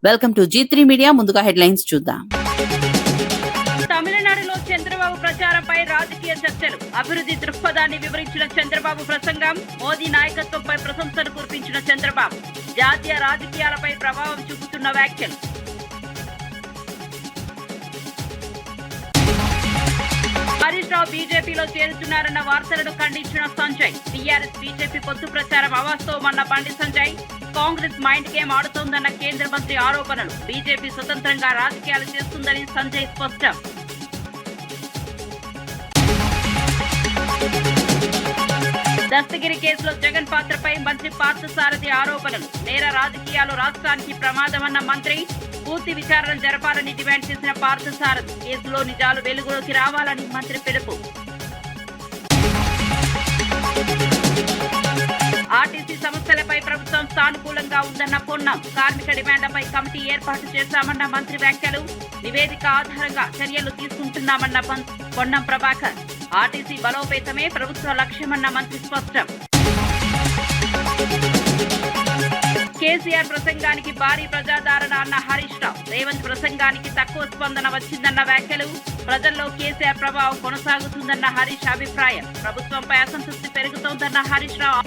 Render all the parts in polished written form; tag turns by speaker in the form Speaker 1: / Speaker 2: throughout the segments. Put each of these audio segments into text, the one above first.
Speaker 1: Welcome to G3 media. ముందుగా headlines చూద్దాం.
Speaker 2: తమిళనాడులో చంద్రబాబు ప్రచారంపై రాజకీయ చర్చలు. అభివృద్ధి దృక్పథాన్ని వివరించిన చంద్రబాబు ప్రసంగం. మోదీ నాయకత్వంపై ప్రశంసలు కురిపించిన చంద్రబాబు. జాతీయ రాజకీయాలపై ప్రభావం చూపుతున్న వ్యాఖ్యలు. హరీష్ రావు బీజేపీలో చేరుతున్నారన్న వార్తలను ఖండించిన సంజయ్. టీఆర్ఎస్ బీజేపీ పొత్తు ప్రచారం అవాస్తవమన్న బండి సంజయ్. కాంగ్రెస్ మైండ్ గేమ్ ఆడుతోందన్న కేంద్ర మంత్రి ఆరోపణలు. బీజేపీ స్వతంత్రంగా రాజకీయాలు చేస్తుందని సంజయ్ స్పష్టం. దస్తగిరి కేసులో జగన్ పాత్రపై మంత్రి పార్థసారథి ఆరోపణలు. నేర రాజకీయాలు రాష్ట్రానికి ప్రమాదమన్న మంత్రి. పూర్తి విచారణ జరపాలని డిమాండ్ చేసిన పార్థసారథి. కేసులో నిజాలు వెలుగులోకి రావాలని మంత్రి పిలుపు. ఆర్టీసీ సమస్యలపై ప్రభుత్వం సానుకూలంగా ఉందన్న పొన్నం. కార్మిక డిమాండ్లపై కమిటీ ఏర్పాటు చేశామన్న మంత్రి వ్యాఖ్యలు. నివేదిక ఆధారంగా చర్యలు తీసుకుంటున్నామన్న పొన్నం ప్రభాకర్. ఆర్టీసీ బలోపేతమే ప్రభుత్వ లక్ష్యమన్న మంత్రి స్పష్టం. కేసీఆర్ ప్రసంగానికి భారీ ప్రజాదరణ అన్న హరీష్ రావు. రేవంత్ ప్రసంగానికి తక్కువ స్పందన వచ్చిందన్న వ్యాఖ్యలు. ప్రజల్లో కేసీఆర్ ప్రభావం కొనసాగుతుందన్న హరీష్ అభిప్రాయం. ప్రభుత్వంపై అసంతృప్తి పెరుగుతోందన్న హరీష్ రావు.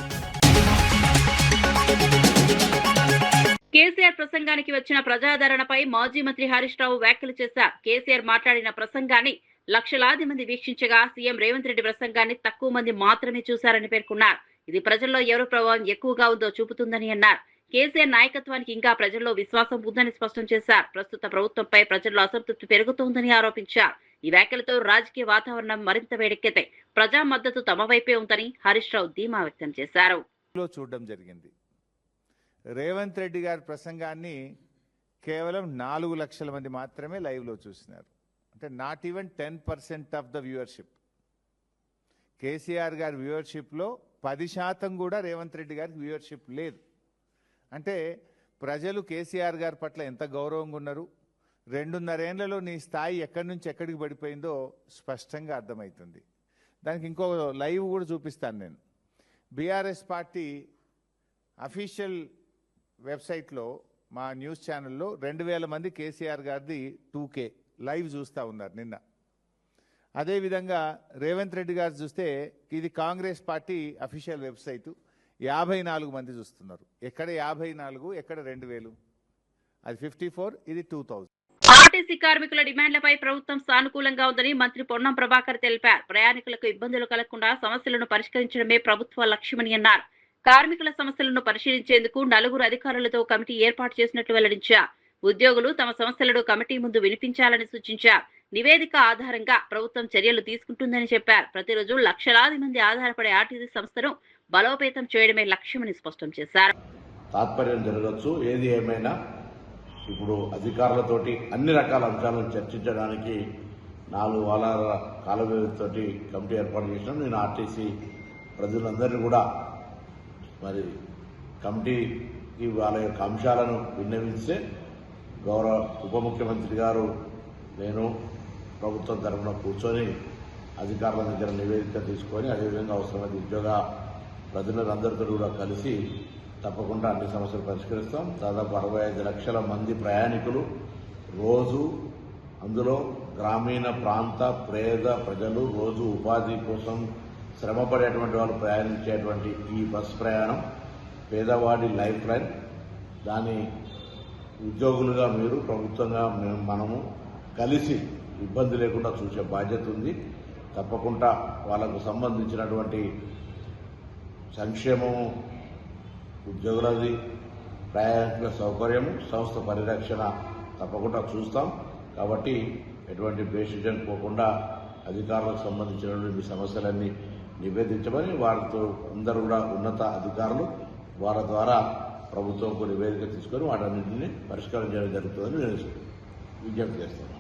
Speaker 2: కేసీఆర్ ప్రసంగానికి వచ్చిన ప్రజాదరణపై మాజీ మంత్రి హరీష్ రావు వ్యాఖ్యలు చేశారు. కేసీఆర్ మాట్లాడిన ప్రసంగాన్ని లక్షలాది మంది వీక్షించగా సీఎం రేవంత్ రెడ్డి ప్రసంగాన్ని తక్కువ మంది మాత్రమే చూశారని పేర్కొన్నారు. ఇది ప్రజల్లో ఎవరి ప్రభావం ఎక్కువగా ఉందో చూపుతుందని అన్నారు. కేసీఆర్ నాయకత్వానికి ఇంకా ప్రజల్లో విశ్వాసం ఉందని స్పష్టం చేశారు. ప్రస్తుత ప్రభుత్వంపై ప్రజల్లో అసంతృప్తి పెరుగుతోందని ఆరోపించారు. ఈ వ్యాఖ్యలతో రాజకీయ వాతావరణం మరింత వేడెక్కితే ప్రజా మద్దతు తమ వైపే ఉందని హరీష్ రావు ధీమా వ్యక్తం చేశారు.
Speaker 3: చూడడం జరిగింది. రేవంత్ రెడ్డి గారి ప్రసంగాన్ని కేవలం 4 లక్షల మంది మాత్రమే లైవ్లో చూసినారు. అంటే not even 10% of the viewership. KCR గారి వ్యూవర్షిప్లో 10% కూడా రేవంత్ రెడ్డి గారికి వ్యూవర్షిప్ లేదు. అంటే ప్రజలు కేసీఆర్ గారి పట్ల ఎంత గౌరవంగా ఉన్నారు, 2.5 ఏళ్లలో నీ స్థాయి ఎక్కడి నుంచి ఎక్కడికి పడిపోయిందో స్పష్టంగా అర్థమవుతుంది. దానికి ఇంకో లైవ్ కూడా చూపిస్తాను నేను. బీఆర్ఎస్ పార్టీ అఫీషియల్ వెబ్సైట్లో మా న్యూస్ ఛానల్లో 2000 మంది కేసీఆర్ గారిది 2K లైవ్ చూస్తూ ఉన్నారు నిన్న. అదేవిధంగా రేవంత్ రెడ్డి గారు చూస్తే ఇది కాంగ్రెస్ పార్టీ అఫీషియల్ వెబ్సైటు 54 మంది చూస్తున్నారు. ఎక్కడ 54, ఎక్కడ 2000? అది 54, ఇది 2000.
Speaker 2: ఆర్టీసీ కార్మికుల డిమాండ్లపై ప్రభుత్వం సానుకూలంగా ఉందని మంత్రి పొన్నం ప్రభాకర్ తెలిపారు. ప్రయాణికులకు ఇబ్బందులు కలగకుండా సమస్యలను పరిష్కరించడమే ప్రభుత్వ లక్ష్యమని అన్నారు. కార్మికుల సమస్యలను పరిశీలించేందుకు 4 అధికారులతో కమిటీ ఏర్పాటు చేసినట్లు వెల్లడించారు. ఉద్యోగులు తమ సమస్యలను కమిటీ ముందు వినిపించాలని సూచించారు. నివేదిక ఆధారంగా ప్రభుత్వం చర్యలు తీసుకుంటుందని చెప్పారు. ప్రతిరోజు లక్షలాది మంది ఆధారపడే ఆర్టీసీ సంస్థను బలోపేతం చేయడమే లక్ష్యమని స్పష్టం చేశారు.
Speaker 4: తాత్పర్యం జరగచ్చు. ఏది ఏమైనా ఇప్పుడు అధికారులతోటి అన్ని రకాల అంశాలను చర్చించడానికి 4 వారాల కాల వ్యవధితోటి కమిటీ ఏర్పాటు చేసినాం. నేను ఆర్టీసీ ప్రజలందరినీ కూడా మరి కమిటీకి వాళ్ళ యొక్క అంశాలను విన్నవిస్తే గౌరవ ఉప ముఖ్యమంత్రి గారు నేను ప్రభుత్వం తరఫున కూర్చొని అధికారుల దగ్గర నివేదిక తీసుకొని అదేవిధంగా అవసరమైన ఉద్యోగ ప్రజలందరితో కూడా కలిసి తప్పకుండా అన్ని సమస్యలు పరిష్కరిస్తాం. దాదాపు 65 లక్షల మంది ప్రయాణికులు రోజు, అందులో గ్రామీణ ప్రాంత పేద ప్రజలు రోజు ఉపాధి కోసం శ్రమపడేటువంటి వాళ్ళు ప్రయాణించేటువంటి ఈ బస్ ప్రయాణం పేదవాడి లైఫ్ లైన్. దాని ఉద్యోగులుగా మీరు, ప్రభుత్వంగా మనము కలిసి ఇబ్బంది లేకుండా చూసే బాధ్యత ఉంది. తప్పకుండా వాళ్ళకు సంబంధించినటువంటి సంక్షేమము, ఉద్యోగులది, ప్రయాణికుల సౌకర్యము, సంస్థ పరిరక్షణ తప్పకుండా చూస్తాం. కాబట్టి ఎటువంటి బేసిజన్ పోకుండా అధికారులకు సంబంధించినటువంటి సమస్యలన్నీ నివేదించమని వారితో అందరూ కూడా ఉన్నత అధికారులు వారి ద్వారా ప్రభుత్వంకు నివేదిక తీసుకొని వాటన్నింటినీ పరిష్కారం చేయడం జరుగుతుందని నేను విజ్ఞప్తి చేస్తున్నాను.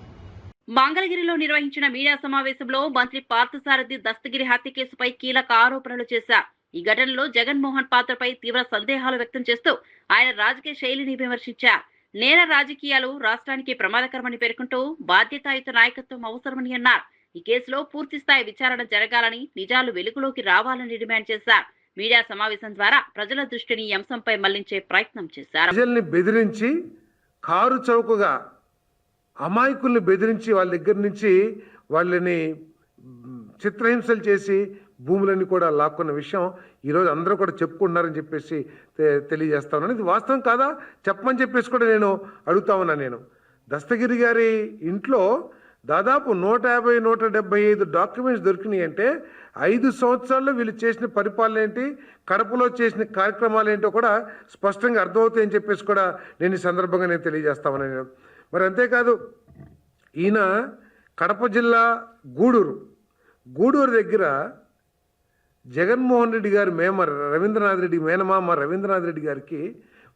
Speaker 2: మంగళగిరిలో నిర్వహించిన మీడియా సమావేశంలో మంత్రి పార్థసారథి దస్తగిరి హత్య కేసుపై కీలక ఆరోపణలు చేశారు. ఈ ఘటనలో జగన్మోహన్ పాత్రపై తీవ్ర సందేహాలు వ్యక్తం చేస్తూ ఆయన రాజకీయ శైలిని విమర్శించారు. నేర రాజకీయాలు రాష్ట్రానికి ప్రమాదకరమని పేర్కొంటూ బాధ్యతాయుత నాయకత్వం అవసరమని అన్నారు. ఈ కేసులో పూర్తి స్థాయి విచారణ జరగాలని, నిజాలు వెలుగులోకి రావాలని డిమాండ్ చేశారు. మీడియా సమావేశం ద్వారా ప్రజల దృష్టిని ఈ అంశంపై మళ్లించే ప్రయత్నం చేశారు.
Speaker 5: ప్రజల్ని బెదిరించి కారు చౌకగా అమాయకుల్ని బెదిరించి వాళ్ళ దగ్గర నుంచి వాళ్ళని చిత్రహింసలు చేసి భూములన్నీ కూడా లాక్కున్న విషయం ఈరోజు అందరూ కూడా చెప్పుకుంటున్నారని చెప్పేసి తెలియజేస్తా ఉన్నాను. ఇది వాస్తవం కాదా చెప్పమని చెప్పేసి కూడా నేను అడుగుతా ఉన్నాను. నేను దస్తగిరి గారి ఇంట్లో దాదాపు 150-175 డాక్యుమెంట్స్ దొరికినాయి అంటే 5 సంవత్సరాల్లో వీళ్ళు చేసిన పరిపాలన ఏంటి, కడపలో చేసిన కార్యక్రమాలు ఏంటో కూడా స్పష్టంగా అర్థమవుతాయని చెప్పేసి కూడా నేను ఈ సందర్భంగా నేను తెలియజేస్తా ఉన్నాను. నేను మరి అంతేకాదు, ఈయన కడప జిల్లా గూడూరు దగ్గర జగన్మోహన్ రెడ్డి గారి రవీంద్రనాథ్ రెడ్డి మేనమామ రవీంద్రనాథ్ రెడ్డి గారికి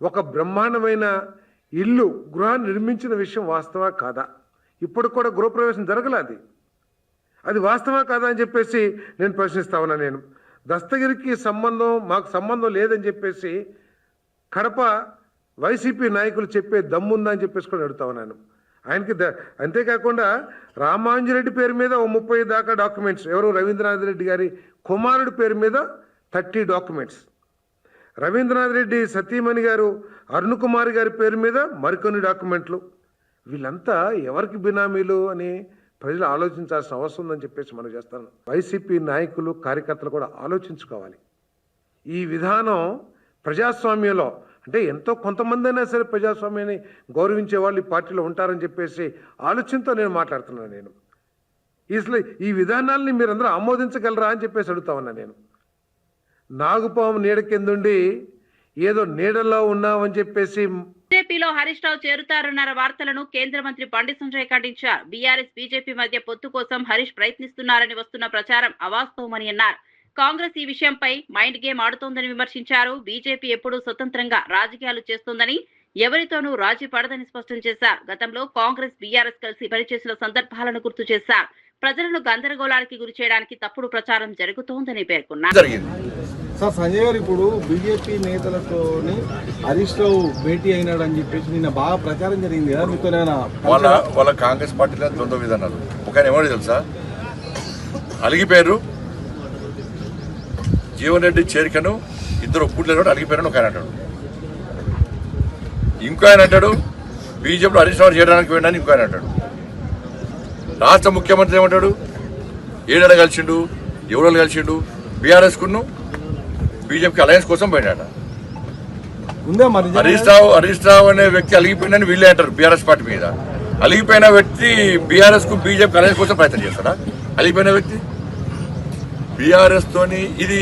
Speaker 5: ఒక బ్రహ్మాండమైన గృహాన్ని నిర్మించిన విషయం వాస్తవా కాదా? ఇప్పుడు కూడా గృహప్రవేశం జరగలేదు. అది వాస్తవా కాదా అని చెప్పేసి నేను ప్రశ్నిస్తా ఉన్నా. నేను దస్తగిరికి మాకు సంబంధం లేదని చెప్పేసి కడప వైసీపీ నాయకులు చెప్పే దమ్ముందా అని చెప్పేసి కూడా అడుగుతా ఉన్నాను. ఆయనకి అంతేకాకుండా రామాంజరెడ్డి పేరు మీద 30 దాకా డాక్యుమెంట్స్, ఎవరు రవీంద్రనాథ్ రెడ్డి గారి కుమారుడి పేరు మీద 30 డాక్యుమెంట్స్, రవీంద్రనాథ్ రెడ్డి సతీమణి గారు అరుణ్ కుమార్ గారి పేరు మీద మరికొన్ని డాక్యుమెంట్లు. వీళ్ళంతా ఎవరికి బినామీలు అని ప్రజలు ఆలోచించాల్సిన అవసరం ఉందని చెప్పేసి మనం చేస్తాను. వైసీపీ నాయకులు కార్యకర్తలు కూడా ఆలోచించుకోవాలి. ఈ విధానం ప్రజాస్వామ్యంలో అంటే ఎంతో కొంతమంది అయినా సరే ప్రజాస్వామ్యాన్ని గౌరవించే వాళ్ళు ఈ పార్టీలో ఉంటారని చెప్పేసి ఆలోచనతో నేను మాట్లాడుతున్నాను. నేను అసలు ఈ విధానాల్ని మీరందరూ ఆమోదించగలరా అని చెప్పేసి అడుగుతా ఉన్నా. నేను నాగుపాము నీడ కిందుండి ఏదో నీడలో ఉన్నామని చెప్పేసి
Speaker 2: బీజేపీలో హరీష్ రావు చేరుతారన్న వార్తలను కేంద్ర మంత్రి బండి సంజయ్ ఖండించారు. బీఆర్ఎస్ బీజేపీ మధ్య పొత్తు కోసం హరీష్ ప్రయత్నిస్తున్నారని వస్తున్న ప్రచారం అవాస్తవమని అన్నారు. కాంగ్రెస్ ఈ విషయంపై మైండ్ గేమ్ ఆడుతోందని విమర్శించారు. బీజేపీ ఎప్పుడూ స్వతంత్రంగా రాజకీయాలు చేస్తోందని, ఎవరితోనూ రాజీ పడదని స్పష్టం చేశారు. గతంలో కాంగ్రెస్ బీఆర్ఎస్ కలిసి పనిచేసిన సందర్భాలను గుర్తు చేశారు. ప్రజలను గందరగోళానికి గురి చేయడానికి తప్పుడు ప్రచారం జరుగుతోందని పేర్కొన్నారు.
Speaker 6: సార్, సంజయ్ గారు ఇప్పుడు బీజేపీ నేతలతోని హరీష్ రావు భేటీ అయినాడని చెప్పేసి నిన్న బాగా ప్రచారం జరిగింది కదా, మీతో
Speaker 7: వాళ్ళ కాంగ్రెస్ పార్టీలో ద్వంద్వ విధానాలు. ఒక ఆయన ఏమో తెలుసా, అలిగిపోయారు జీవన్ రెడ్డి చేరికను ఇద్దరు ఒప్పుట్లేదు, అలిగిపోయారని ఒక ఆయన అంటాడు. ఇంకో ఆయన అంటాడు బీజేపీలో హరీష్ రావు చేయడానికి వెళ్ళాలని ఇంకో ఆయన అంటాడు. రాష్ట్ర ముఖ్యమంత్రి ఏమంటాడు, ఏడాడ కలిసిండు, ఎవరు కలిసిండు, బీఆర్ఎస్ కును బీజేపీకి అలయన్స్ కోసం పోయినాడు. హరీష్ రావు అనే వ్యక్తి అలిగిపోయిందని వీళ్ళే అంటారు బీఆర్ఎస్ పార్టీ మీద. అలిగిపోయిన వ్యక్తి బీఆర్ఎస్ కు బీజేపీ అలయన్స్ కోసం ప్రయత్నం చేస్తాడా? అలిగిపోయిన వ్యక్తి బీఆర్ఎస్ తోని ఇది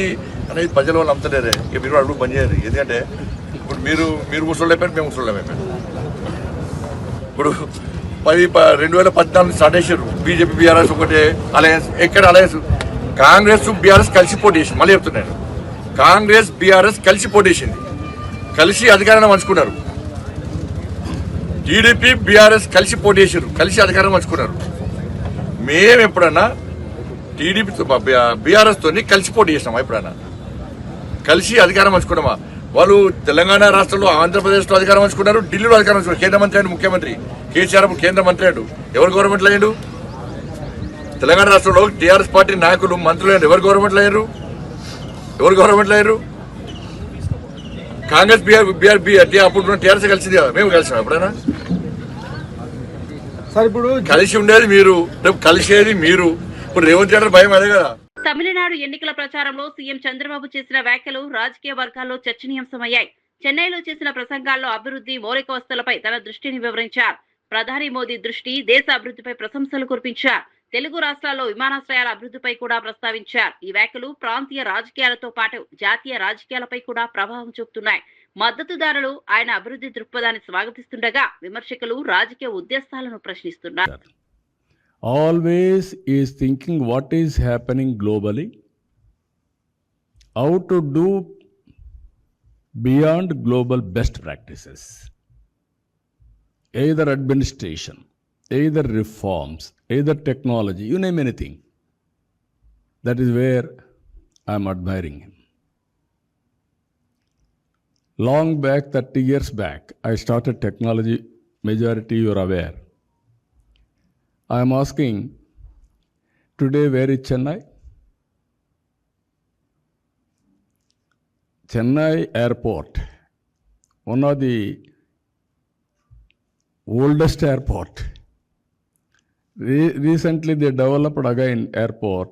Speaker 7: అనేది ప్రజల వాళ్ళు నమ్ముతలేరే. ఇక మీరు అడుగు పని చేయరు. ఎందుకంటే ఇప్పుడు మీరు ముసళ్ళు అయిపోయారు, మేము ముసళ్ళు అయిపోయారు. ఇప్పుడు 2014 స్టార్ట్ చేశారు బీజేపీ బీఆర్ఎస్ ఒకటే అలయన్స్. ఎక్కడ అలయన్స్? కాంగ్రెస్ బీఆర్ఎస్ కలిసి పోటీ చేసింది. మళ్ళీ చెప్తున్నాను, కాంగ్రెస్ బీఆర్ఎస్ కలిసి పోటీ చేసింది, కలిసి అధికారాన్ని పంచుకున్నారు. టీడీపీ బీఆర్ఎస్ కలిసి పోటీ చేశారు, కలిసి అధికారం పంచుకున్నారు. మేము ఎప్పుడన్నా టీడీపీ బీఆర్ఎస్ తోని కలిసి పోటీ చేసినామా? ఎప్పుడన్నా కలిసి అధికారం పంచుకున్నామా? వాళ్ళు తెలంగాణ రాష్ట్రంలో, ఆంధ్రప్రదేశ్లో అధికారం పంచుకున్నారు, ఢిల్లీలో అధికారం పంచుకున్నారు. కేంద్ర మంత్రి అయ్యాడు, ముఖ్యమంత్రి కేసీఆర్ కేంద్ర మంత్రి అయ్యాడు. ఎవరు గవర్నమెంట్లో అయ్యాడు? తెలంగాణ రాష్ట్రంలో టీఆర్ఎస్ పార్టీ నాయకులు మంత్రులు అయ్యారు. ఎవరు గవర్నమెంట్లో అయ్యారు? కాంగ్రెస్ అప్పుడు టీఆర్ఎస్ కలిసింది కదా, మేము కలిసాం ఎప్పుడైనా?
Speaker 6: ఇప్పుడు
Speaker 7: కలిసి ఉండేది మీరు, కలిసేది మీరు. ఇప్పుడు రేవంత్ రెడ్డి భయం అదే కదా.
Speaker 2: తమిళనాడు ఎన్నికల ప్రచారంలో సీఎం చంద్రబాబు చేసిన వ్యాఖ్యలు రాజకీయ వర్గాల్లో చర్చనీయాంశమయ్యాయి. చెన్నైలో చేసిన ప్రసంగాల్లో అభివృద్ధి, మౌలిక వసతులపై తన దృష్టిని వివరించారు. ప్రధాని మోదీ దృష్టి దేశ అభివృద్ధిపై ప్రశంసలు కురిపించారు. తెలుగు రాష్ట్రాల్లో విమానాశ్రయాల అభివృద్ధిపై కూడా ప్రస్తావించారు. ఈ వ్యాఖ్యలు ప్రాంతీయ రాజకీయాలతో పాటు జాతీయ రాజకీయాలపై కూడా ప్రభావం చూపుతున్నాయి. మద్దతుదారులు ఆయన అభివృద్ధి దృక్పథాన్ని స్వాగతిస్తుండగా, విమర్శకులు రాజకీయ ఉద్దేశాలను ప్రశ్నిస్తున్నారు.
Speaker 8: Always is thinking what is happening globally, how to do beyond global best practices, either administration, either reforms, either technology, you name anything. That is where I am admiring him. Long back, 30 years back, I started technology, majority you are aware. I am asking, today where is Chennai? Chennai airport, one of the oldest airport. Recently they developed again airport.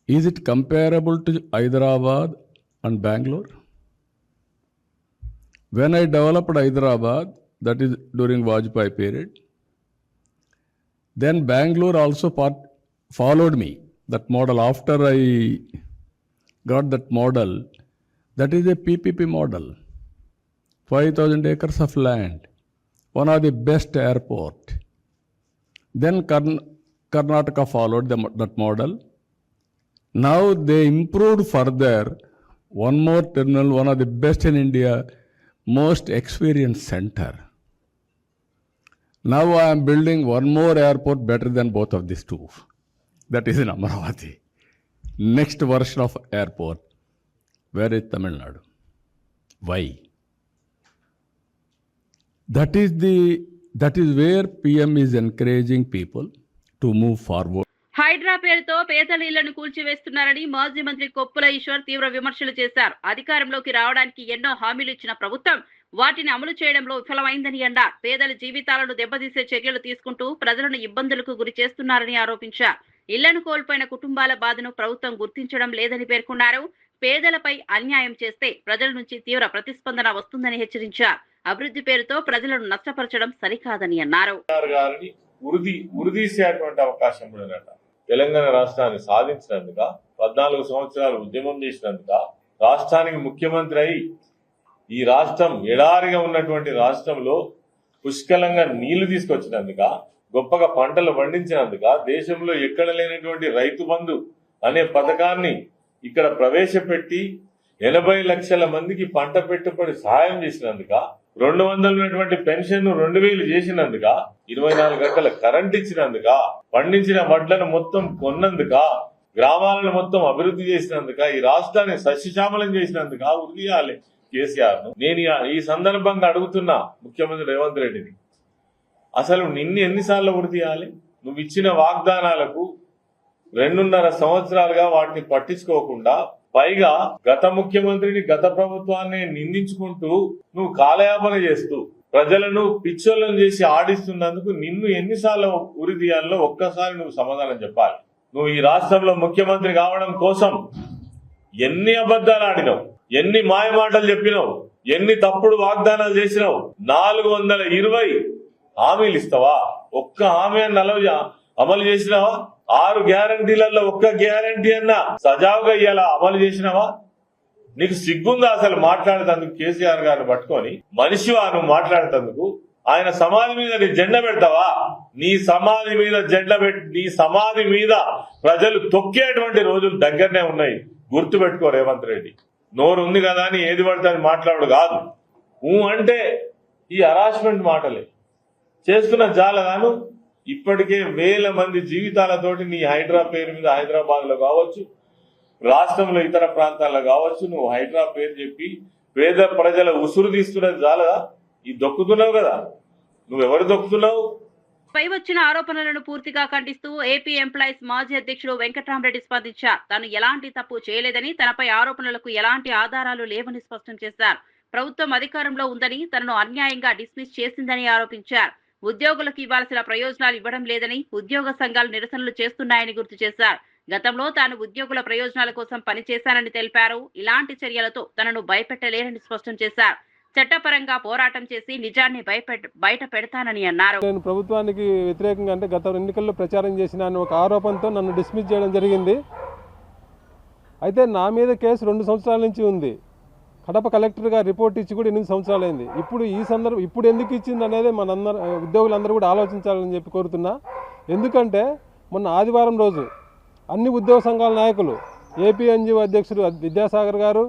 Speaker 8: Is it comparable to Hyderabad and Bangalore? When I developed Hyderabad, that is during Vajpayee period, then Bangalore also followed me, that model. After I got that model, that is a PPP model, 5,000 acres of land, one of the best airport. Then Karnataka followed that model. Now they improved further, one more terminal, one of the best in India, most experienced center. Now I am building one more airport better than both of these two. That is in Amaravati. Next version of airport. Where is Tamil Nadu? Why? That is where PM is encouraging people to move forward.
Speaker 2: Hydraa పేరుతో పేదల ఇళ్లను కూల్చివేస్తున్నారని మాజీ మంత్రి కొప్పుల ఈశ్వర్ తీవ్ర విమర్శలు చేశారు. అధికారంలోకి రావడానికి ఎన్నో హామీలు ఇచ్చిన ప్రభుత్వం వాటిని అమలు చేయడంలో విఫలమైందని అన్నారు. పేదల జీవితాలను దెబ్బతీసే చర్యలు తీసుకుంటూ ప్రజలను ఇబ్బందులకు గురి చేస్తున్నారని ఆరోపించారు. ఇళ్లను కోల్పోయిన కుటుంబాల బాధను ప్రభుత్వం గుర్తించడం లేదని పేర్కొన్నారు. పేదలపై అన్యాయం చేస్తే ప్రజల నుంచి తీవ్ర ప్రతిస్పందన వస్తుందని హెచ్చరించారు. అభివృద్ధి పేరుతో ప్రజలను నష్టపరచడం సరికాదని అన్నారు.
Speaker 9: ఉరిదీసేటువంటి అవకాశం ఉండదట. తెలంగాణ రాష్ట్రాన్ని సాధించినందుక 14 సంవత్సరాలు ఉద్యమం చేసినందుక రాష్ట్రానికి ముఖ్యమంత్రి అయి ఈ రాష్ట్రం ఎడారిగా ఉన్నటువంటి రాష్ట్రంలో పుష్కలంగా నీళ్లు తీసుకొచ్చినందుక, గొప్పగా పంటలు పండించినందుక, దేశంలో ఎక్కడ లేనటువంటి రైతు బంధు అనే పథకాన్ని ఇక్కడ ప్రవేశపెట్టి 80 లక్షల మందికి పంట పెట్టుబడి సహాయం చేసినందుక, 200 ఉన్నటువంటి పెన్షన్ 2000 చేసినందుక, 24 గంటల కరెంట్ ఇచ్చినందుక, పండించిన వడ్లను మొత్తం కొన్నందుక, గ్రామాలను మొత్తం అభివృద్ధి చేసినందుక, ఈ రాష్ట్రాన్ని సస్యశ్యామలం చేసినందుక ఉరియాలి కేసీఆర్ ను. నేను ఈ సందర్భంగా అడుగుతున్నా ముఖ్యమంత్రి రేవంత్ రెడ్డిని, అసలు నిన్ను ఎన్నిసార్లు ఉరియాలి? నువ్వు ఇచ్చిన వాగ్దానాలకు 2.5 సంవత్సరాలుగా వాటిని పట్టించుకోకుండా, పైగా గత ముఖ్యమంత్రిని, గత ప్రభుత్వాన్ని నిందించుకుంటూ నువ్వు కాలయాపన చేస్తూ ప్రజలను పిచ్చోళ్ళను చేసి ఆడిస్తున్నందుకు నిన్ను ఎన్నిసార్లు ఉరి తీయాలో ఒక్కసారి నువ్వు సమాధానం చెప్పాలి. నువ్వు ఈ రాష్ట్రంలో ముఖ్యమంత్రి కావడం కోసం ఎన్ని అబద్ధాలు ఆడినావు, ఎన్ని మాయమాటలు చెప్పినావు, ఎన్ని తప్పుడు వాగ్దానాలు చేసినావు. 420 హామీలు ఇస్తావా? ఒక్క హామీ అమలు చేసినావా? 6 గ్యారంటీలలో ఒక్క గ్యారంటీ అన్నా సజావుగా ఇవాళ అమలు చేసినావా? నీకు సిగ్గుందా అసలు మాట్లాడేందుకు? కేసీఆర్ గారిని పట్టుకొని మనిషివా నువ్వు మాట్లాడేందుకు? ఆయన సమాధి మీద నీ జెండా పెడతావా? నీ సమాధి మీద జెండా నీ సమాధి మీద ప్రజలు తొక్కేటువంటి రోజులు దగ్గరనే ఉన్నాయి. గుర్తు పెట్టుకో రేవంత్ రెడ్డి. నోరు ఉంది కదా అని ఏది పడితే అది మాట్లాడు కాదు. అంటే ఈ హరాస్మెంట్ మాటలే చేస్తున్న జాలగాను. ఇప్పటికే వేల మంది జీవితాలతోటి నీ హైడ్రా పేరు మీద హైదరాబాద్ లో కావచ్చు, రాష్ట్రంలో ఇతర ప్రాంతాల్లో కావచ్చు, నువ్వు హైడ్రా పేరు చెప్పి పేద ప్రజల ఉసురు తీస్తున్నది చాలదా? ఈ దొక్కుతున్నావు కదా, నువ్వెవరు దొక్కుతున్నావు?
Speaker 2: పై వచ్చిన ఆరోపణలను పూర్తిగా ఖండిస్తూ ఏపీ ఎంప్లాయీస్ మాజీ అధ్యక్షుడు వెంకట్రామరెడ్డి స్పందించారు. తాను ఎలాంటి తప్పు చేయలేదని, తనపై ఆరోపణలకు ఎలాంటి ఆధారాలు లేవని స్పష్టం చేశారు. ప్రభుత్వం అధికారంలో ఉందని, తనను అన్యాయంగా డిస్మిస్ చేసిందని ఆరోపించారు. ఉద్యోగులకు ఇవ్వాల్సిన ప్రయోజనాలు ఇవ్వడం లేదని, ఉద్యోగ సంఘాలు నిరసనలు చేస్తున్నాయని గుర్తు చేశారు. గతంలో తాను ఉద్యోగుల ప్రయోజనాల కోసం పనిచేశానని తెలిపారు. ఇలాంటి చర్యలతో తనను భయపెట్టలేరని స్పష్టం చేశారు. చట్టపరంగా పోరాటం చేసి నిజాన్ని బయట పెడతానని అన్నారు.
Speaker 6: నేను ప్రభుత్వానికి వ్యతిరేకంగా అంటే గత ఎన్నికల్లో ప్రచారం చేసిన ఒక ఆరోపణతో నన్ను డిస్మిస్ చేయడం జరిగింది. అయితే నా మీద కేసు 2 సంవత్సరాల నుంచి ఉంది. కడప కలెక్టర్గా రిపోర్ట్ ఇచ్చి కూడా 8 సంవత్సరాలు అయింది. ఇప్పుడు ఎందుకు ఇచ్చింది అనేది మనందరూ ఉద్యోగులందరూ కూడా ఆలోచించాలని చెప్పి కోరుతున్నా. ఎందుకంటే మొన్న ఆదివారం రోజు అన్ని ఉద్యోగ సంఘాల నాయకులు, ఏపీఎన్జీఓ అధ్యక్షుడు విద్యాసాగర్ గారు,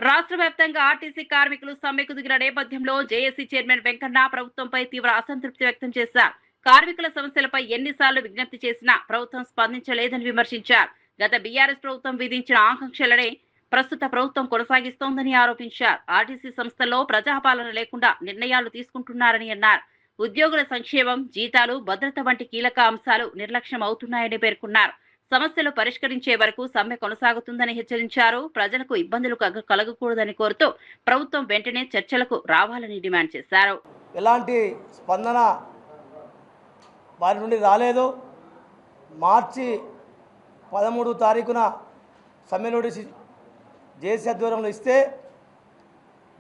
Speaker 2: రాష్ట్ర వ్యాప్తంగా ఆర్టీసీ కార్మికులు సమ్మెకు దిగిన నేపథ్యంలో జేఏసీ చైర్మన్ వెంకన్న ప్రభుత్వంపై తీవ్ర అసంతృప్తి వ్యక్తం చేశారు. కార్మికుల సమస్యలపై ఎన్నిసార్లు విజ్ఞప్తి చేసినా ప్రభుత్వం స్పందించలేదని విమర్శించారు. గత బీఆర్ఎస్ ప్రభుత్వం విధించిన ఆకాంక్షలనే ప్రస్తుత ప్రభుత్వం కొనసాగిస్తోందని ఆరోపించారు. ఆర్టీసీ సంస్థల్లో ప్రజాపాలన లేకుండా నిర్ణయాలు తీసుకుంటున్నారని అన్నారు. ఉద్యోగుల సంక్షేమం, జీతాలు, భద్రత వంటి కీలక అంశాలు నిర్లక్ష్యం అవుతున్నాయని పేర్కొన్నారు. సమస్యలు పరిష్కరించే వరకు సమ్మె కొనసాగుతుందని హెచ్చరించారు. ప్రజలకు ఇబ్బందులు కలగకూడదని కోరుతూ ప్రభుత్వం వెంటనే చర్చలకు రావాలని డిమాండ్ చేశారు.
Speaker 10: ఎలాంటి స్పందన వారి నుండి రాలేదు. మార్చి 13 తారీఖున సమ్మె నోటీసు జేసీ ఆధ్వర్యంలో ఇస్తే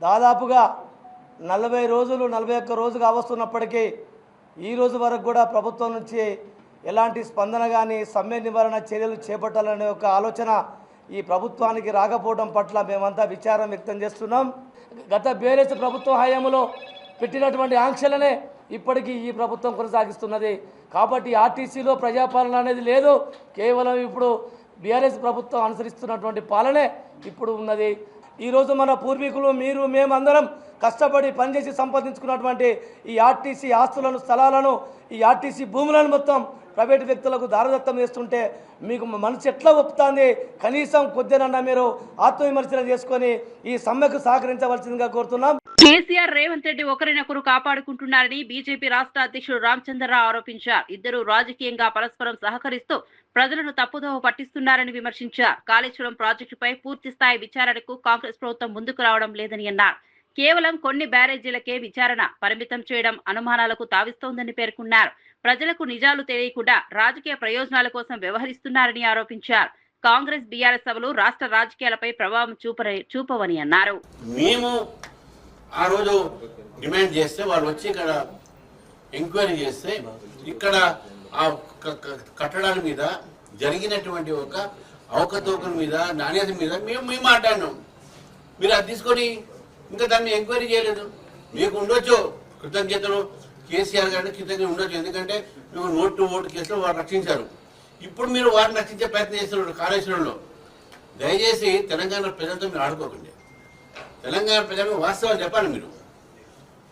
Speaker 10: దాదాపుగా 40 రోజులు 41 రోజు కావస్తున్నప్పటికీ ఈ రోజు వరకు కూడా ప్రభుత్వం నుంచి ఎలాంటి స్పందన కానీ సమ్మె నివారణ చర్యలు చేపట్టాలనే ఒక ఆలోచన ఈ ప్రభుత్వానికి రాకపోవడం పట్ల మేమంతా విచారం వ్యక్తం చేస్తున్నాం. గత బీఆర్ఎస్ ప్రభుత్వ హయాంలో పెట్టినటువంటి ఆంక్షలనే ఇప్పటికీ ఈ ప్రభుత్వం కొనసాగిస్తున్నది. కాబట్టి ఆర్టీసీలో ప్రజాపాలన అనేది లేదు. కేవలం ఇప్పుడు బీఆర్ఎస్ ప్రభుత్వం అనుసరిస్తున్నటువంటి పాలనే ఇప్పుడు ఉన్నది. ఈరోజు మన పూర్వీకులు మీరు మేమందరం కష్టపడి పనిచేసి సంపాదించుకున్నటువంటి ఈ ఆర్టీసీ ఆస్తులను స్థలాలను ఈ ఆర్టీసీ భూములను మొత్తం ప్రైవేటు వ్యక్తులకు దారదత్తం చేస్తుంటే మీకు మనసు ఎట్లా ఒప్పుతుంది? కనీసం కొద్దినన్నా మీరు ఆత్మవిమర్శన చేసుకొని ఈ సమ్మెకు సహకరించవలసిందిగా కోరుతున్నాం.
Speaker 2: కేసీఆర్ రేవంత్ రెడ్డి ఒకరినొకరు కాపాడుకుంటున్నారని బీజేపీ రాష్ట్ర అధ్యక్షుడు రామచంద్రరావు ఆరోపించారు. ఇద్దరు రాజకీయంగా పరస్పరం సహకరిస్తూ ప్రజలను తప్పుదోవ పట్టిస్తున్నారని విమర్శించారు. కాళేశ్వరం ప్రాజెక్టుపై పూర్తి స్థాయి విచారణకు కాంగ్రెస్ ప్రభుత్వం ముందుకు రావడం లేదని అన్నారు. కేవలం కొన్ని బ్యారేజీలకే విచారణ పరిమితం చేయడం అనుమానాలకు తావిస్తోందని పేర్కొన్నారు. ప్రజలకు నిజాలు తెలియకుండా రాజకీయ ప్రయోజనాల కోసం వ్యవహరిస్తున్నారని ఆరోపించారు. కాంగ్రెస్ బీఆర్ఎస్ సభలు రాష్ట్ర రాజకీయాలపై ప్రభావం చూపవని అన్నారు.
Speaker 11: మేము ఆ రోజు డిమాండ్ చేస్తే వాళ్ళు వచ్చి ఇక్కడ ఎంక్వైరీ చేస్తే ఇక్కడ ఆ కట్టడాల మీద జరిగినటువంటి ఒక అవకతవకల మీద నాణ్యత మీద మేము మాట్లాడినాం. మీరు అది తీసుకొని ఇంకా దాన్ని ఎంక్వైరీ చేయలేదు. మీకు ఉండొచ్చు కృతజ్ఞతలు, కేసీఆర్ గారిని కృతజ్ఞత ఉండొచ్చు, ఎందుకంటే నువ్వు నోట్ టు ఓటు కేసులో వారు రక్షించారు. ఇప్పుడు మీరు వారిని రక్షించే ప్రయత్నం చేస్తున్నారు కాళేశ్వరంలో. దయచేసి తెలంగాణ ప్రజలతో మీరు ఆడుకోకండి. తెలంగాణ ప్రజలకు వాస్తవాలు చెప్పాలి. మీరు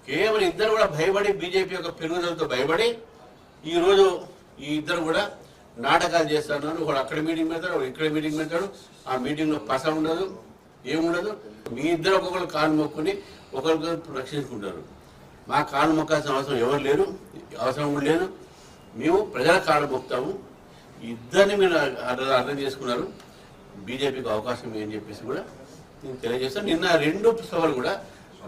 Speaker 11: కేవలం ఇద్దరు కూడా భయపడి బీజేపీ యొక్క పెరుగుదలతో భయపడి ఈరోజు ఈ ఇద్దరు కూడా నాటకాలు చేస్తున్నారు. ఒకడు అక్కడ మీటింగ్ పెడతాడు, ఒకడు ఇక్కడ మీటింగ్ పెడతాడు. ఆ మీటింగ్లో పస ఉండదు, ఏముండదు. మీ ఇద్దరు ఒక్కొక్కరు కాలు మొక్కుని ఒకరికొకరు రక్షించుకుంటారు. మా కాలు మొక్కాల్సిన అవసరం ఎవరు లేరు, అవసరం కూడా లేదు. మేము ప్రజల కాలు మొక్కుతాము. ఇద్దరిని మీరు అర్థం చేసుకున్నారు. బీజేపీకి అవకాశం ఏం చెప్పేసి కూడా నేను తెలియజేస్తాను. నిన్న 2 సభలు కూడా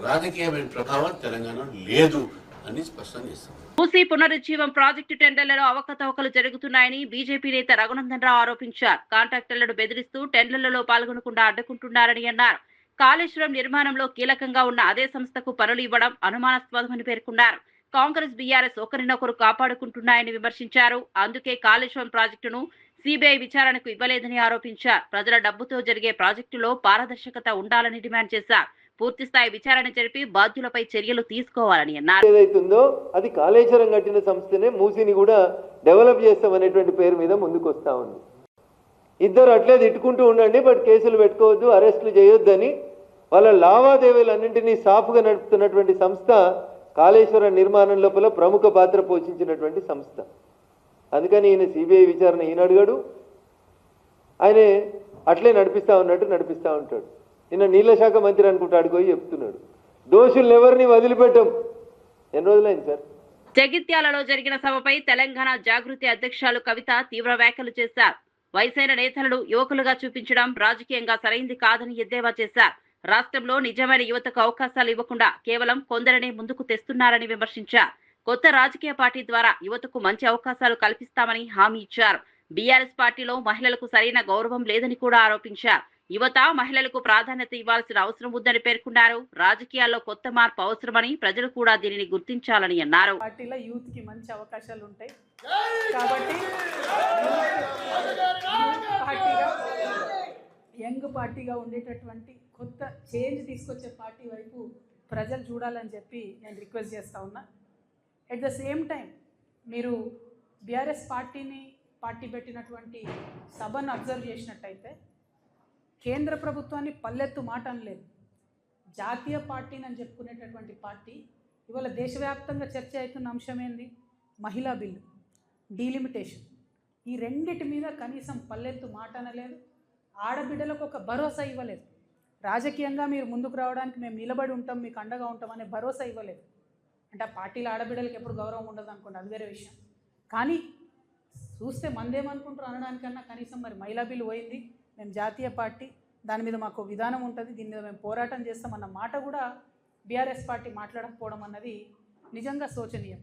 Speaker 11: రాజకీయమైన ప్రభావం తెలంగాణలో లేదు అని స్పష్టం చేస్తాం.
Speaker 2: మూసీ పునరుజ్జీవం ప్రాజెక్టు టెండర్లలో అవకతవకలు జరుగుతున్నాయని బీజేపీ నేత రఘునందన్ రావు ఆరోపించారు. కాంట్రాక్టర్లను బెదిరిస్తూ టెండర్లలో పాల్గొనకుండా అడ్డుకుంటున్నారని అన్నారు. కాళేశ్వరం నిర్మాణంలో కీలకంగా ఉన్న అదే సంస్థకు పనులు ఇవ్వడం అనుమానాస్పదమని పేర్కొన్నారు. కాంగ్రెస్ బీఆర్ఎస్ ఒకరినొకరు కాపాడుకుంటున్నాయని విమర్శించారు. అందుకే కాళేశ్వరం ప్రాజెక్టును సిబిఐ విచారణకు ఇవ్వలేదని ఆరోపించారు. ప్రజల డబ్బుతో జరిగే ప్రాజెక్టులో పారదర్శకత ఉండాలని డిమాండ్ చేశారు. పూర్తి స్థాయి విచారణ జరిపి బాధ్యులపై చర్యలు తీసుకోవాలని అన్నారు.
Speaker 12: ఏదైతుందో అది కాళేశ్వరం కట్టిన సంస్థనే మూసిని కూడా డెవలప్ చేస్తామనేటువంటి పేరు మీద ముందుకు వస్తా ఉంది. ఇద్దరు అట్లే తిట్టుకుంటూ ఉండండి, బట్ కేసులు పెట్టుకోవద్దు, అరెస్టులు చేయొద్దని వాళ్ళ లావాదేవీలన్నింటినీ సాఫ్గా నడుపుతున్నటువంటి సంస్థ కాళేశ్వరం నిర్మాణం లోపల ప్రముఖ పాత్ర పోషించినటువంటి సంస్థ. అందుకని ఈయన సిబిఐ విచారణ ఈయన అడిగాడు, ఆయన అట్లే నడిపిస్తూ ఉంటాడు. నిన్న నీళ్ల శాఖ మంత్రి అనుకుంటాడు పోయి చెప్తున్నాడు, దోషులను ఎవరిని వదిలిపెట్టం. ఎన్ని రోజులైంది సార్?
Speaker 2: జగిత్యాలలో జరిగిన సభపై తెలంగాణ జాగృతి అధ్యక్షురాలు కవిత తీవ్ర వ్యాఖ్యలు చేశారు. వయసైన నేతలను యువకులుగా చూపించడం రాజకీయంగా సరైంది కాదని ఎద్దేవా చేశారు. రాష్ట్రంలో నిజమైన యువతకు అవకాశాలు ఇవ్వకుండా కేవలం కొందరినే ముందుకు తెస్తున్నారని విమర్శించారు. కొత్త రాజకీయ పార్టీ ద్వారా యువతకు మంచి అవకాశాలు కల్పిస్తామని హామీ ఇచ్చారు. బీఆర్ఎస్ పార్టీలో మహిళలకు సరైన గౌరవం లేదని కూడా ఆరోపించారు. యువత మహిళలకు ప్రాధాన్యత ఇవ్వాల్సిన అవసరం ఉందని పేర్కొన్నారు. రాజకీయాల్లో కొత్త మార్పు అవసరమని ప్రజలు కూడా దీనిని గుర్తించాలని అన్నారు.
Speaker 13: పార్టీలో యూత్ కి మంచి అవకాశాలు ఉంటాయి కాబట్టి యంగ్ పార్టీగా ఉండేటటువంటి కొత్త చేంజ్ తీసుకొచ్చే పార్టీ వైపు ప్రజలు చూడాలని చెప్పి నేను రిక్వెస్ట్ చేస్తా ఉన్నా. ఎట్ ద సేమ్ టైం మీరు బీఆర్ఎస్ పార్టీ పెట్టినటువంటి సభను అబ్జర్వ్ చేసినట్టయితే కేంద్ర ప్రభుత్వాన్ని పల్లెత్తు మాట అనలేదు. జాతీయ పార్టీని అని చెప్పుకునేటటువంటి పార్టీ ఇవాళ దేశవ్యాప్తంగా చర్చ అవుతున్న అంశం ఏంది? మహిళా బిల్లు, డీలిమిటేషన్. ఈ రెండిటి మీద కనీసం పల్లెత్తు మాట అనలేదు. ఆడబిడ్డలకు ఒక భరోసా ఇవ్వలేదు. రాజకీయంగా మీరు ముందుకు రావడానికి మేము నిలబడి ఉంటాం, మీకు అండగా ఉంటాం అనే భరోసా ఇవ్వలేదు. అంటే ఆ పార్టీలో ఆడబిడ్డలకు ఎప్పుడు గౌరవం ఉండదు అనుకోండి, అది వేరే విషయం. కానీ చూస్తే మందేమనుకుంటారు అనడానికన్నా కనీసం మరి మహిళా బిల్లు పోయింది, మేము జాతీయ పార్టీ, దాని మీద మాకు విధానం ఉంటుంది, దీని మీద మేము పోరాటం చేస్తామన్న మాట కూడా బీఆర్ఎస్ పార్టీ మాట్లాడకపోవడం అన్నది నిజంగా శోచనీయం.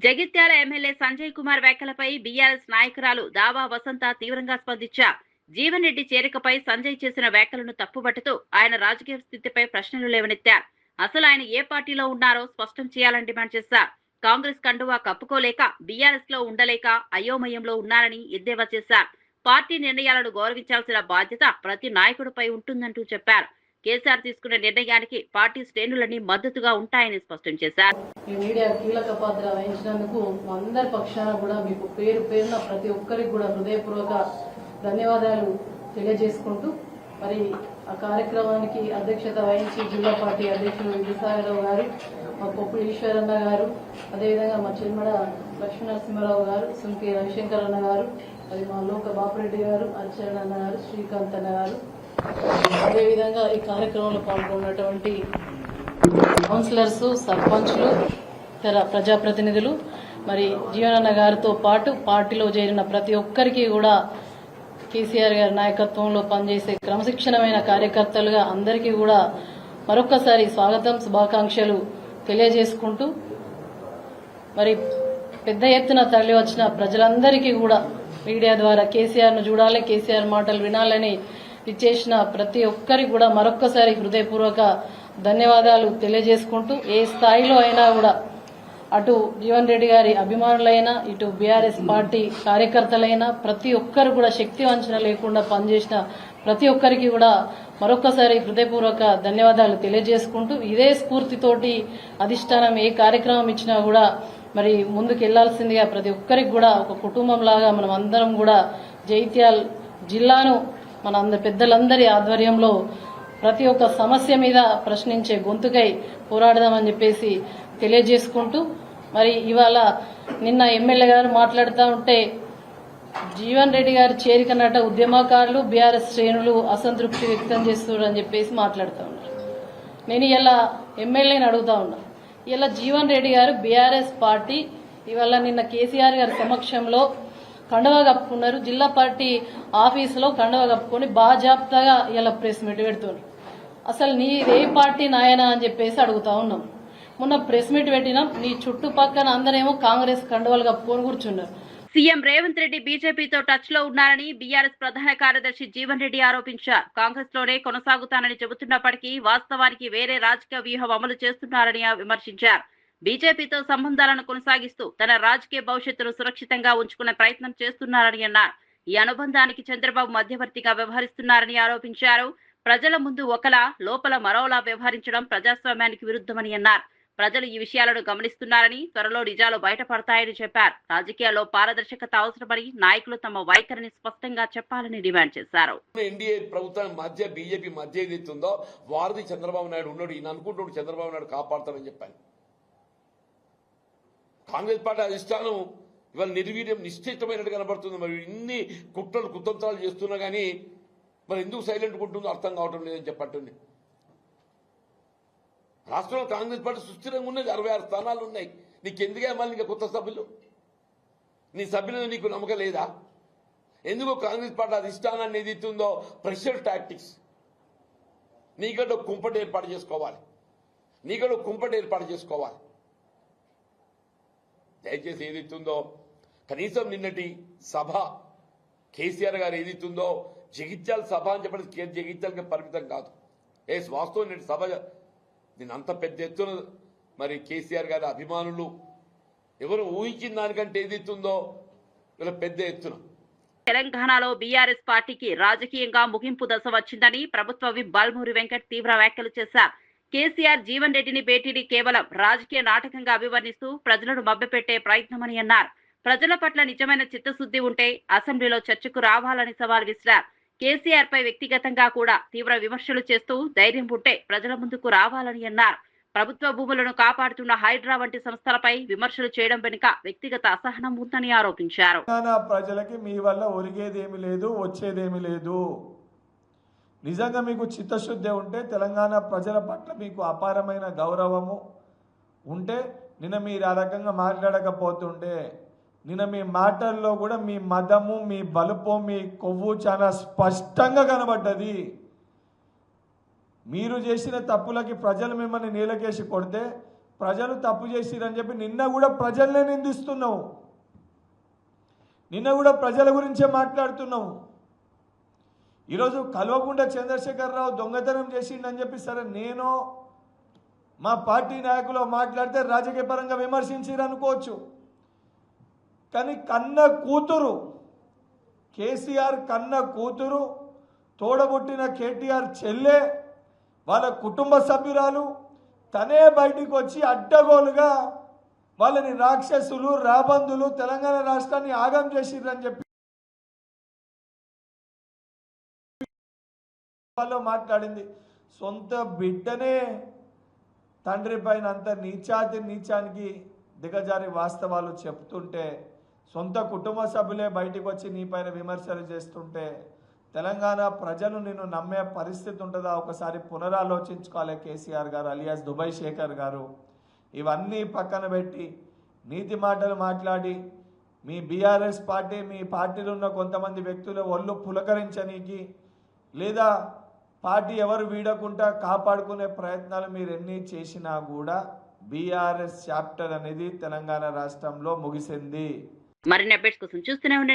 Speaker 2: జగిత్యాల ఎమ్మెల్యే సంజయ్ కుమార్ వ్యాఖ్యలపై బీఆర్ఎస్ నాయకురాలు దావా వసంత తీవ్రంగా స్పందించారు. జీవన్ రెడ్డి చేరికపై సంజయ్ చేసిన వ్యాఖ్యలను తప్పుపడుతూ ఆయన రాజకీయ స్థితిపై ప్రశ్నలు లేవనెత్తారు. అసలు ఆయన ఏ పార్టీలో ఉన్నారో స్పష్టం చేయాలని డిమాండ్ చేశారు. కాంగ్రెస్ కండువా కప్పుకోలేక బీఆర్ఎస్ లో ఉండలేక అయోమయంలో ఉన్నారని ఎద్దేవా చేశారు. పార్టీ నిర్ణయాలను గౌరవించాల్సిన బాధ్యత ప్రతి నాయకుడిపై ఉంటుందంటూ చెప్పారు. కేసీఆర్ తీసుకున్న నిర్ణయానికి పార్టీ శ్రేణులన్నీ మద్దతుగా ఉంటాయని స్పష్టం చేశారు.
Speaker 14: ఈ మీడియా కీలక పాత్ర వహించినందుకు అందరి పక్షాన కూడా మీకు పేరు పేరున ప్రతి ఒక్కరికి కూడా హృదయపూర్వక ధన్యవాదాలు తెలియజేసుకుంటూ మరి ఆ కార్యక్రమానికి అధ్యక్షత వహించి జిల్లా పార్టీ అధ్యక్షులు విజయసాగరరావు గారు, మా పొప్పులు ఈశ్వరన్న గారు, అదేవిధంగా మా చిల్మడ లక్ష్మీనరసింహారావు గారు, సుంకి రవిశంకర్ అన్న గారు, మరి మా లోక బాపురెడ్డి గారు, అర్చరణ అన్న గారు, శ్రీకాంత్ అన్న గారు, అదేవిధంగా ఈ కార్యక్రమంలో పాల్గొన్నటువంటి కౌన్సిలర్స్, సర్పంచ్లు, ఇతర ప్రజాప్రతినిధులు, మరి జీవనన్న గారితో పాటు పార్టీలో చేరిన ప్రతి ఒక్కరికి కూడా కేసీఆర్ గారి నాయకత్వంలో పనిచేసే క్రమశిక్షణమైన కార్యకర్తలుగా అందరికీ కూడా మరొక్కసారి స్వాగతం, శుభాకాంక్షలు తెలియజేసుకుంటూ మరి పెద్ద ఎత్తున తరలి వచ్చిన ప్రజలందరికీ కూడా మీడియా ద్వారా కేసీఆర్ను చూడాలి, కేసీఆర్ మాటలు వినాలని ఇచ్చేసిన ప్రతి ఒక్కరికి కూడా మరొక్కసారి హృదయపూర్వక ధన్యవాదాలు తెలియజేసుకుంటూ ఏ స్థాయిలో అయినా కూడా అటు జీవన్ రెడ్డి గారి అభిమానులైనా ఇటు బీఆర్ఎస్ పార్టీ కార్యకర్తలైనా ప్రతి ఒక్కరు కూడా శక్తి వంచన లేకుండా పనిచేసిన ప్రతి ఒక్కరికి కూడా మరొక్కసారి హృదయపూర్వక ధన్యవాదాలు తెలియజేసుకుంటూ ఇదే స్ఫూర్తితోటి అధిష్టానం ఏ కార్యక్రమం ఇచ్చినా కూడా మరి ముందుకు వెళ్లాల్సిందిగా ప్రతి ఒక్కరికి కూడా ఒక కుటుంబం లాగా మనం అందరం కూడా జగిత్యాల జిల్లాను మన పెద్దలందరి ఆధ్వర్యంలో ప్రతి ఒక్క సమస్య మీద ప్రశ్నించే గొంతుకై పోరాడదామని చెప్పేసి తెలియజేసుకుంటూ మరి ఇవాళ నిన్న ఎమ్మెల్యే గారు మాట్లాడుతూ ఉంటే జీవన్ రెడ్డి గారి చేరికనట ఉద్యమకారులు బీఆర్ఎస్ శ్రేణులు అసంతృప్తి వ్యక్తం చేస్తున్నారని చెప్పేసి మాట్లాడుతూ ఉన్నారు. నేను ఇలా ఎమ్మెల్యేని అడుగుతా ఉన్నా, ఇలా జీవన్ రెడ్డి గారు బీఆర్ఎస్ పార్టీ ఇవాళ నిన్న కేసీఆర్ గారి సమక్షంలో కండువా కప్పుకున్నారు. జిల్లా పార్టీ ఆఫీసులో కండువా కప్పుకొని బాజాప్తాగా ఇలా ప్రెస్ మీట్ పెడుతున్నారు. అసలు నీ ఏ పార్టీ నాయనా అని చెప్పేసి అడుగుతా ఉన్నాం. మొన్న ప్రెస్ మీట్ పెట్టినాం, నీ చుట్టుపక్కల అందరేమో కాంగ్రెస్ కండువాలు కప్పుకొని కూర్చున్నారు.
Speaker 2: సీఎం రేవంత్ రెడ్డి బీజేపీతో టచ్ లో ఉన్నారని బీఆర్ఎస్ ప్రధాన కార్యదర్శి జీవన్ రెడ్డి ఆరోపించారు. కాంగ్రెస్ లోనే కొనసాగుతానని చెబుతున్నప్పటికీ వాస్తవానికి వేరే రాజకీయ వ్యూహం అమలు చేస్తున్నారని విమర్శించారు. బీజేపీతో సంబంధాలను కొనసాగిస్తూ తన రాజకీయ భవిష్యత్తును సురక్షితంగా ఉంచుకునే ప్రయత్నం చేస్తున్నారని అన్నారు. ఈ అనుబంధానికి చంద్రబాబు మధ్యవర్తిగా వ్యవహరిస్తున్నారని ఆరోపించారు. ప్రజల ముందు ఒకలా లోపల మరోలా వ్యవహరించడం ప్రజాస్వామ్యానికి విరుద్ధమని అన్నారు. ప్రజలు ఈ విషయాలను గమనిస్తున్నారని, త్వరలో నిజాలు బయటపడతాయని చెప్పారు. రాజకీయాల్లో పారదర్శకత అవసరమని నాయకులు తమ వైఖరిని స్పష్టంగా చెప్పాలని డిమాండ్ చేశారు.
Speaker 15: ఎన్డీఏ ప్రభుత్వం మధ్య బీజేపీ మధ్య ఏదైతుందో వారిది చంద్రబాబు నాయుడు ఉన్నాడు, ఈయన అనుకుంటున్నాడు చంద్రబాబు నాయుడు కాపాడతాడని చెప్పాను. కాంగ్రెస్ పార్టీ అధిష్టానం ఇవాళ నిర్వీర్యం నిశ్చితమైనట్టు కనబడుతుంది. మరి ఇన్ని కుట్రలు కుతంత్రాలు చేస్తున్నా కానీ మరి ఎందుకు సైలెంట్ ఉంటుందో అర్థం కావటం లేదని చెప్పండి. రాష్ట్రంలో కాంగ్రెస్ పార్టీ సుస్థిరంగా ఉన్నది, 66 స్థానాలు ఉన్నాయి. నీకెందుకే మళ్ళీ ఇంకా కొత్త సభ్యులు? నీ సభ్యుల నీకు నమ్మకం లేదా? ఎందుకు కాంగ్రెస్ పార్టీ అధిష్టానాన్ని ఏదైతుందో ప్రెషర్ టాక్టిక్స్, నీకంటే కుంపటి ఏర్పాటు చేసుకోవాలి, నీకంటే కుంపటి ఏర్పాటు చేసుకోవాలి. దయచేసి ఏదైతుందో కనీసం నిన్నటి సభ కేసీఆర్ గారు ఏదైతుందో జగిత్యాల సభ అని చెప్పడం జగిత్యాలకి పరిమితం కాదు. వాస్తవం నిన్నటి సభ దీని అంత పెద్ద ఎత్తున మరి కేసీఆర్ గారి అభిమానులు ఎవరు ఊహించిన దానికంటే ఏదైతుందో ఇలా పెద్ద ఎత్తున.
Speaker 2: తెలంగాణలో బీఆర్ఎస్ పార్టీకి రాజకీయంగా ముగింపు దశ వచ్చిందని ప్రభుత్వ విప్ బాల్మూరి వెంకట్ తీవ్ర వ్యాఖ్యలు చేశారు. కేసీఆర్ జీవన్ రెడ్డిని భేటీని కేవలం రాజకీయ నాటకంగా అభివర్ణిస్తూ ప్రజలను మభ్యపెట్టే ప్రయత్నమని అన్నారు. ప్రజల పట్ల నిజమైన చిత్తశుద్ధి ఉంటే అసెంబ్లీలో చర్చకు రావాలని సవాల్ విసిరారు. కేసీఆర్ పై వ్యక్తిగతంగా కూడా తీవ్ర విమర్శలు చేస్తూ ధైర్యం ఉంటే ప్రజల ముందుకు రావాలని అన్నారు. ప్రభుత్వ భూములను కాపాడుతున్న హైడ్రా వంటి సంస్థలపై విమర్శలు చేయడం వెనుక వ్యక్తిగత అసహనం ఉందని ఆరోపించారు.
Speaker 16: ప్రజలకి మీ వల్ల ఒరిగేదేమీ లేదు, వచ్చేదేమీ లేదు. నిజంగా మీకు చిత్తశుద్ధి ఉంటే, తెలంగాణ ప్రజల పట్ల మీకు అపారమైన గౌరవము ఉంటే నిన్న మీరు ఆ రకంగా మాట్లాడకపోతుండే. నిన్న మీ మాటల్లో కూడా మీ మదము, మీ బలుపు, మీ కొవ్వు చాలా స్పష్టంగా కనబడ్డది. మీరు చేసిన తప్పులకి ప్రజలు మిమ్మల్ని నీలకేసి కొడితే ప్రజలు తప్పు చేసిరని చెప్పి నిన్న కూడా ప్రజల్నే నిందిస్తున్నావు, నిన్న కూడా ప్రజల గురించే మాట్లాడుతున్నావు. ఈరోజు కల్వకుంట్ల చంద్రశేఖరరావు దొంగతనం చేసిండని చెప్పి సరే నేను మా పార్టీ నాయకులు మాట్లాడితే రాజకీయ పరంగా విమర్శించారు అనుకోవచ్చు. కానీ కన్న కూతురు కేసీఆర్ కన్న కూతురు తోడబుట్టిన కేటీఆర్ చెల్లె వాళ్ళ కుటుంబ సభ్యురాలు తనే బయటికి వచ్చి అడ్డగోలుగా వాళ్ళని రాక్షసులు రాబందులు తెలంగాణ రాష్ట్రాన్ని ఆగం చేసిర్రని చెప్పి వాళ్ళు మాట్లాడింది. సొంత బిడ్డనే తండ్రి పైన అంత నీచానికి దిగజారి వాస్తవాలు చెప్తుంటే, సొంత కుటుంబ సభ్యులే బయటికి వచ్చి నీ పైన విమర్శలు చేస్తుంటే తెలంగాణ ప్రజలు నిన్ను నమ్మే పరిస్థితి ఉంటుందా? ఒకసారి పునరాలోచించుకోవాలి కేసీఆర్ గారు అలియాస్ దుబాయ్ శేఖర్ గారు. ఇవన్నీ పక్కన పెట్టి నీతి మాటలు మాట్లాడి మీ బీఆర్ఎస్ పార్టీ మీ పార్టీలో ఉన్న కొంతమంది వ్యక్తులు ఒళ్ళు పులకరించనీకి లేదా పార్టీ ఎవరు వీడకుండా కాపాడుకునే ప్రయత్నాలు మీరు ఎన్ని చేసినా కూడా బీఆర్ఎస్ చాప్టర్ అనేది తెలంగాణ రాష్ట్రంలో ముగిసింది.
Speaker 2: మరిన్ని అప్డేట్స్ కోసం చూస్తూనే ఉండండి